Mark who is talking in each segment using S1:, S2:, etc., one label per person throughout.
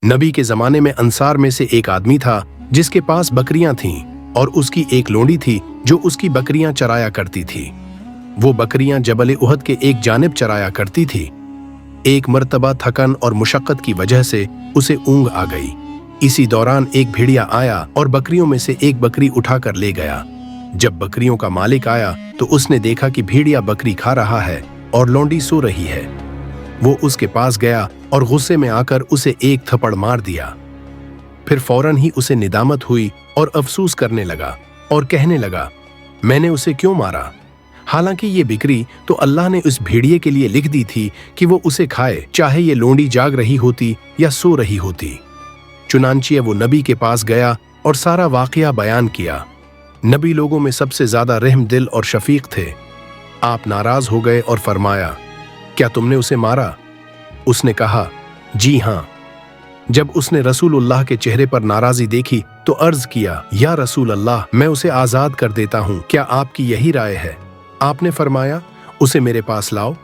S1: नबी के ज़माने में अंसार में से एक आदमी था जिसके पास बकरियां थीं और उसकी एक लोंडी थी जो उसकी बकरियां चराया करती थी। वो बकरियां जबल उहद के एक जानिब चराया करती थी। एक मर्तबा थकन और मुशक्कत की वजह से उसे ऊँघ आ गई। इसी दौरान एक भेड़िया आया और बकरियों में से एक बकरी उठाकर ले गया। जब बकरियों का मालिक आया तो उसने देखा कि भेड़िया बकरी खा रहा है और लोंडी सो रही है। वो उसके पास गया और गुस्से में आकर उसे एक थप्पड़ मार दिया। फिर फौरन ही उसे निदामत हुई और अफसोस करने लगा और कहने लगा, मैंने उसे क्यों मारा? हालांकि ये बिक्री तो अल्लाह ने उस भेड़िए के लिए लिख दी थी कि वो उसे खाए, चाहे ये लोंडी जाग रही होती या सो रही होती। चुनांचे वो नबी के पास गया और सारा वाकया बयान किया। नबी लोगों में सबसे ज्यादा रहम दिल और शफीक थे। आप नाराज हो गए और फरमाया, क्या तुमने उसे मारा? उसने कहा, जी हां। जब उसने रसूलुल्लाह के चेहरे पर नाराजी देखी तो अर्ज किया, या रसूल अल्लाह, मैं उसे आजाद कर देता हूं, क्या आपकी यही राय है? आपने फरमाया, उसे मेरे पास लाओ।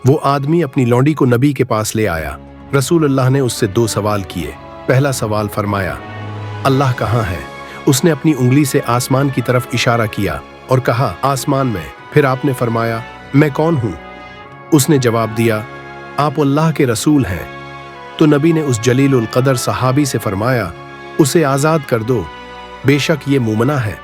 S1: वो आदमी अपनी लौंडी को नबी के पास ले आया। रसूलुल्लाह ने उससे 2 सवाल किए। पहला सवाल फरमाया, अल्लाह कहाँ है? उसने अपनी उंगली से आसमान की तरफ इशारा किया और कहा, आसमान में। फिर आपने फरमाया, मैं कौन हूं? उसने जवाब दिया, आप अल्लाह के रसूल हैं। तो नबी ने उस जलीलुल कदर सहाबी से फरमाया, उसे आजाद कर दो, बेशक ये मुमना है।